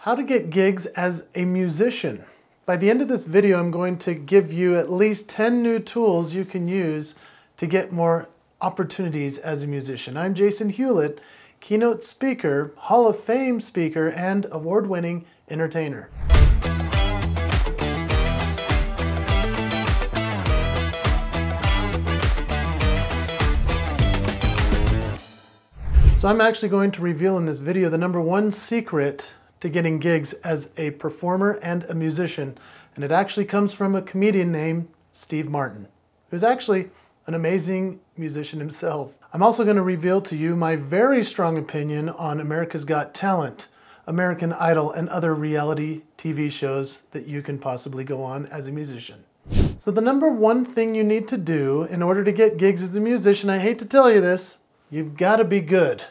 How to get gigs as a musician. By the end of this video, I'm going to give you at least 10 new tools you can use to get more opportunities as a musician. I'm Jason Hewlett, keynote speaker, Hall of Fame speaker, and award-winning entertainer. So I'm actually going to reveal in this video the #1 secret to getting gigs as a performer and a musician. And it actually comes from a comedian named Steve Martin, who's actually an amazing musician himself. I'm also going to reveal to you my very strong opinion on America's Got Talent, American Idol, and other reality TV shows that you can possibly go on as a musician. So the #1 thing you need to do in order to get gigs as a musician, I hate to tell you this, you've got to be good.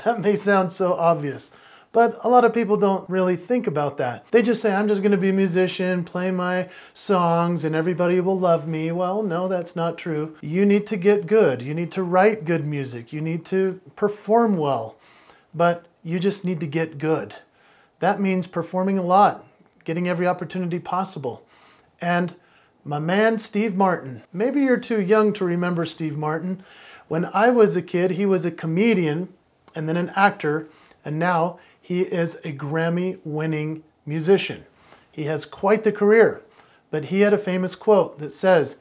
That may sound so obvious, but a lot of people don't really think about that. They just say, I'm just going to be a musician, play my songs, and everybody will love me. Well, no, that's not true. You need to get good. You need to write good music. You need to perform well, but you just need to get good. That means performing a lot, getting every opportunity possible. And my man, Steve Martin. Maybe you're too young to remember Steve Martin. When I was a kid, he was a comedian and then an actor, and now he is a Grammy-winning musician. He has quite the career, but he had a famous quote that says,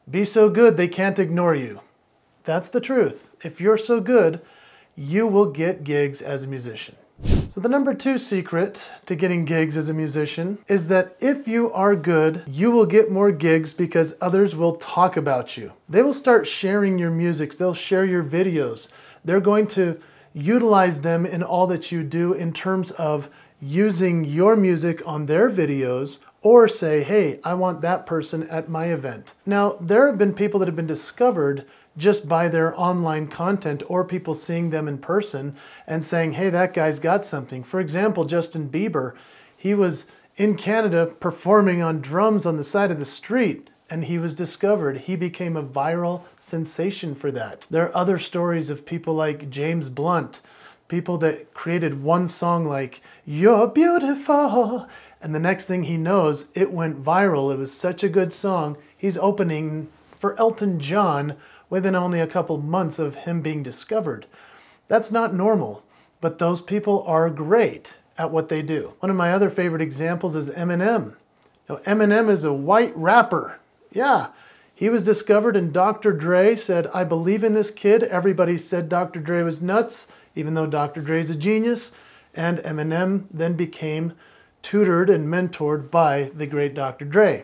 "Be so good they can't ignore you." That's the truth. If you're so good, you will get gigs as a musician. So the #2 secret to getting gigs as a musician is that if you are good, you will get more gigs because others will talk about you. They will start sharing your music. They'll share your videos. They're going to utilize them in all that you do in terms of using your music on their videos, or say, hey, I want that person at my event. Now, there have been people that have been discovered just by their online content or people seeing them in person and saying, hey, that guy's got something. For example, Justin Bieber, he was in Canada performing on drums on the side of the street, and he was discovered. He became a viral sensation for that. There are other stories of people like James Blunt, people that created one song like, "You're Beautiful," and the next thing he knows, it went viral. It was such a good song. He's opening for Elton John within only a couple months of him being discovered. That's not normal, but those people are great at what they do. One of my other favorite examples is Eminem. Now, Eminem is a white rapper. Yeah, he was discovered and Dr. Dre said, I believe in this kid. Everybody said Dr. Dre was nuts, even though Dr. Dre is a genius. And Eminem then became tutored and mentored by the great Dr. Dre.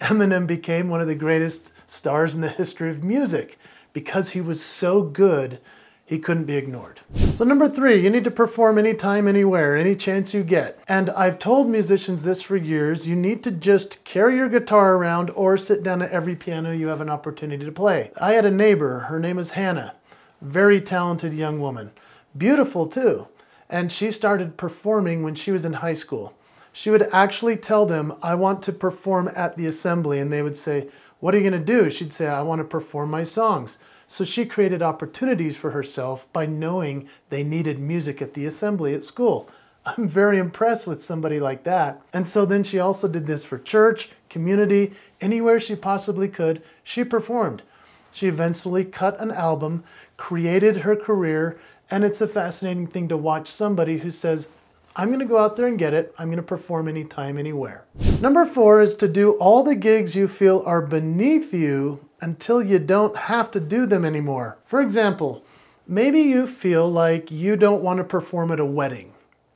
Eminem became one of the greatest stars in the history of music because he was so good, he couldn't be ignored. So #3, you need to perform anytime, anywhere, any chance you get. And I've told musicians this for years, you need to just carry your guitar around or sit down at every piano you have an opportunity to play. I had a neighbor, her name was Hannah, very talented young woman, beautiful too. And she started performing when she was in high school. She would actually tell them, I want to perform at the assembly, and they would say, what are you going to do? She'd say, I want to perform my songs. So she created opportunities for herself by knowing they needed music at the assembly at school. I'm very impressed with somebody like that. And so then she also did this for church, community, anywhere she possibly could, she performed. She eventually cut an album, created her career, and it's a fascinating thing to watch somebody who says, I'm going to go out there and get it. I'm going to perform anytime, anywhere. #4 is to do all the gigs you feel are beneath you until you don't have to do them anymore. For example, maybe you feel like you don't want to perform at a wedding.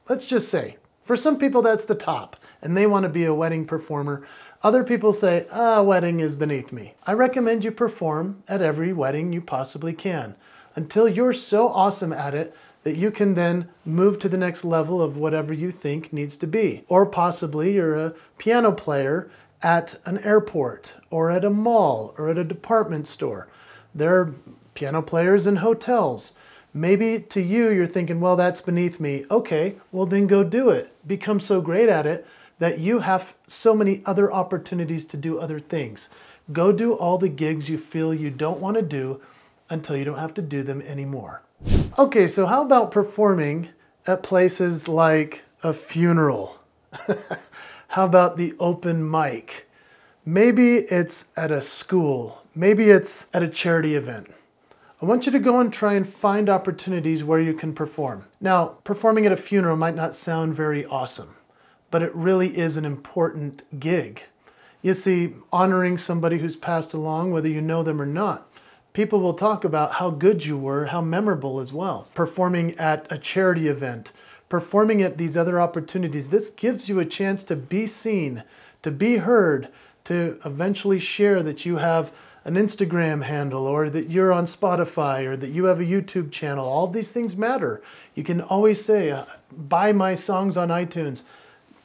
Let's just say, for some people that's the top, and they want to be a wedding performer. Other people say, wedding is beneath me. I recommend you perform at every wedding you possibly can until you're so awesome at it that you can then move to the next level of whatever you think needs to be. Or possibly you're a piano player at an airport or at a mall or at a department store. There are piano players in hotels. Maybe to you, you're thinking, well, that's beneath me. Okay, well then go do it. Become so great at it that you have so many other opportunities to do other things. Go do all the gigs you feel you don't want to do until you don't have to do them anymore. Okay, so how about performing at places like a funeral? How about the open mic? Maybe it's at a school. Maybe it's at a charity event. I want you to go and try and find opportunities where you can perform. Now, performing at a funeral might not sound very awesome, but it really is an important gig. You see, honoring somebody who's passed along, whether you know them or not, people will talk about how good you were, how memorable as well. Performing at a charity event, performing at these other opportunities, this gives you a chance to be seen, to be heard, to eventually share that you have an Instagram handle, or that you're on Spotify, or that you have a YouTube channel. All these things matter. You can always say, buy my songs on iTunes.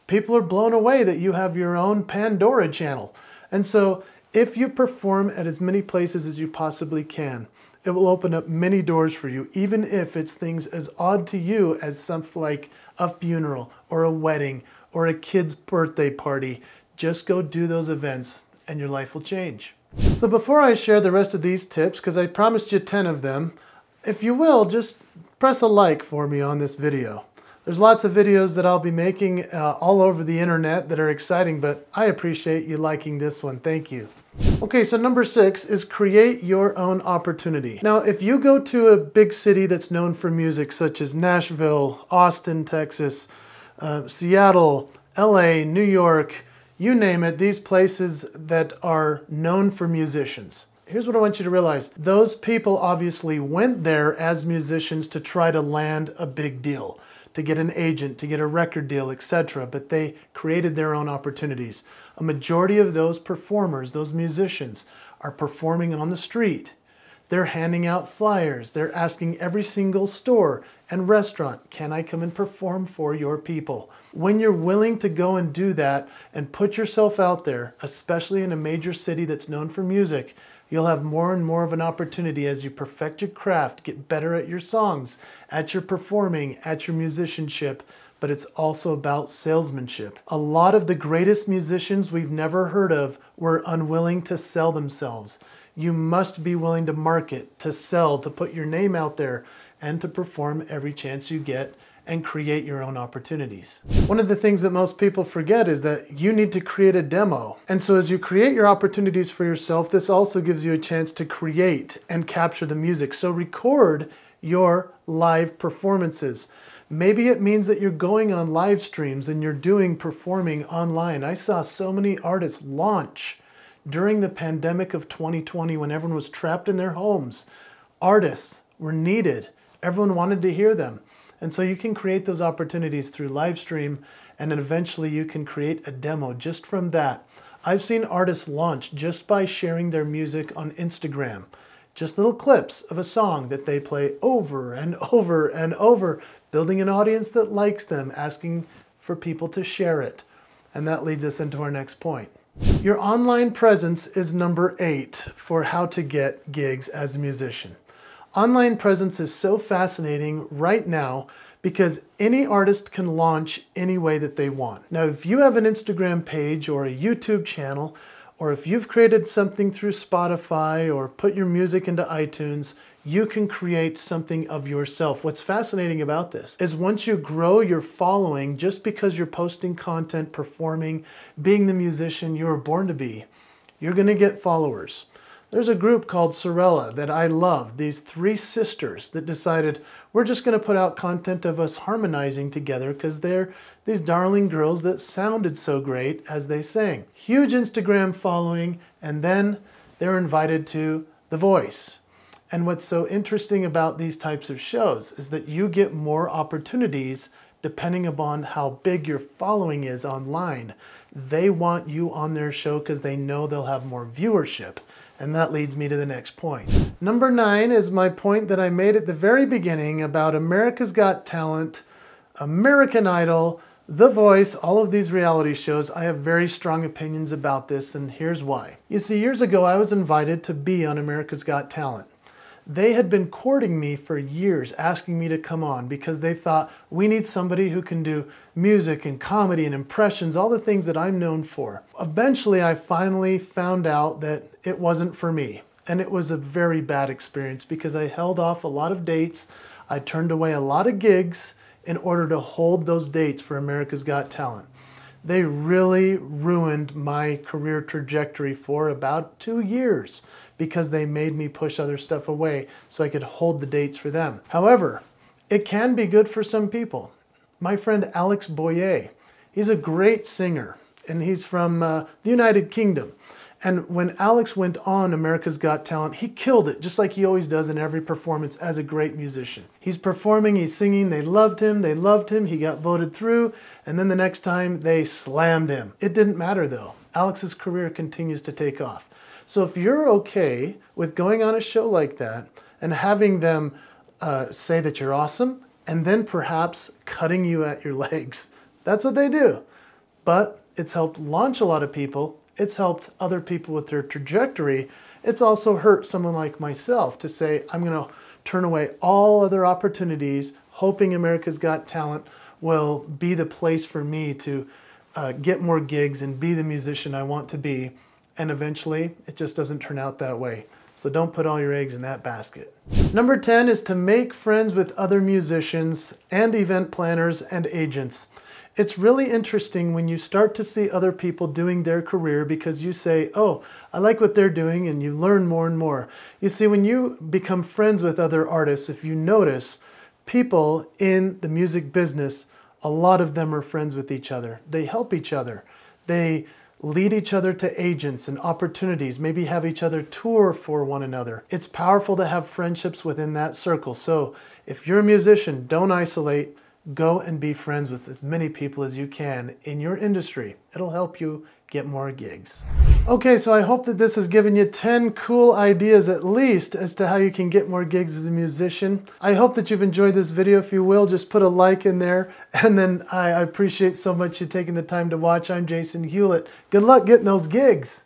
People are blown away that you have your own Pandora channel. And so if you perform at as many places as you possibly can, it will open up many doors for you, even if it's things as odd to you as something like a funeral or a wedding or a kid's birthday party. Just go do those events and your life will change. So before I share the rest of these tips, because I promised you 10 of them, if you will, just press a like for me on this video. There's lots of videos that I'll be making all over the internet that are exciting, but I appreciate you liking this one. Thank you. Okay, so number 6 is create your own opportunity. Now, if you go to a big city that's known for music, such as Nashville, Austin, Texas, Seattle, LA, New York, you name it, these places that are known for musicians. Here's what I want you to realize. Those people obviously went there as musicians to try to land a big deal, to get an agent, to get a record deal, etc. But they created their own opportunities. A majority of those performers, those musicians, are performing on the street. They're handing out flyers. They're asking every single store and restaurant, can I come and perform for your people? When you're willing to go and do that and put yourself out there, especially in a major city that's known for music, you'll have more and more of an opportunity as you perfect your craft, get better at your songs, at your performing, at your musicianship, but it's also about salesmanship. A lot of the greatest musicians we've never heard of were unwilling to sell themselves. You must be willing to market, to sell, to put your name out there, and to perform every chance you get and create your own opportunities. One of the things that most people forget is that you need to create a demo. And so as you create your opportunities for yourself, this also gives you a chance to create and capture the music. So record your live performances. Maybe it means that you're going on live streams and you're doing performing online. I saw so many artists launch during the pandemic of 2020 when everyone was trapped in their homes. Artists were needed. Everyone wanted to hear them. And so you can create those opportunities through live stream, and then eventually you can create a demo just from that. I've seen artists launch just by sharing their music on Instagram. Just little clips of a song that they play over and over and over, building an audience that likes them, asking for people to share it. And that leads us into our next point. Your online presence is number 8 for how to get gigs as a musician. Online presence is so fascinating right now because any artist can launch any way that they want. Now, if you have an Instagram page or a YouTube channel, or if you've created something through Spotify or put your music into iTunes, you can create something of yourself. What's fascinating about this is once you grow your following, just because you're posting content, performing, being the musician you were born to be, you're gonna get followers. There's a group called Sorella that I love, these 3 sisters that decided we're just going to put out content of us harmonizing together because they're these darling girls that sounded so great as they sang. Huge Instagram following, and then they're invited to The Voice. And what's so interesting about these types of shows is that you get more opportunities depending upon how big your following is online. They want you on their show because they know they'll have more viewership. And that leads me to the next point. Number 9 is my point that I made at the very beginning about America's Got Talent, American Idol, The Voice, all of these reality shows. I have very strong opinions about this, and here's why. You see, years ago I was invited to be on America's Got Talent. They had been courting me for years, asking me to come on because they thought, we need somebody who can do music and comedy and impressions, all the things that I'm known for. Eventually, I finally found out that it wasn't for me. And it was a very bad experience because I held off a lot of dates. I turned away a lot of gigs. in order to hold those dates for America's Got Talent. They really ruined my career trajectory for about 2 years because they made me push other stuff away so I could hold the dates for them. However, it can be good for some people. My friend Alex Boyer, he's a great singer and he's from the United Kingdom. And when Alex went on America's Got Talent, he killed it, just like he always does in every performance as a great musician. He's performing, he's singing, they loved him, he got voted through, and then the next time they slammed him. It didn't matter though. Alex's career continues to take off. So if you're okay with going on a show like that and having them say that you're awesome, and then perhaps cutting you at your legs, that's what they do. But it's helped launch a lot of people. It's helped other people with their trajectory. It's also hurt someone like myself to say, I'm going to turn away all other opportunities, hoping America's Got Talent will be the place for me to get more gigs and be the musician I want to be. And eventually, it just doesn't turn out that way. So don't put all your eggs in that basket. Number 10 is to make friends with other musicians and event planners and agents. It's really interesting when you start to see other people doing their career because you say, oh, I like what they're doing, and you learn more and more. You see, when you become friends with other artists, if you notice, people in the music business, a lot of them are friends with each other. They help each other. They lead each other to agents and opportunities, maybe have each other tour for one another. It's powerful to have friendships within that circle. So if you're a musician, don't isolate. Go and be friends with as many people as you can in your industry. It'll help you get more gigs. Okay, so I hope that this has given you 10 cool ideas at least as to how you can get more gigs as a musician. I hope that you've enjoyed this video. If you will, just put a like in there. And then I appreciate so much you taking the time to watch. I'm Jason Hewlett. Good luck getting those gigs.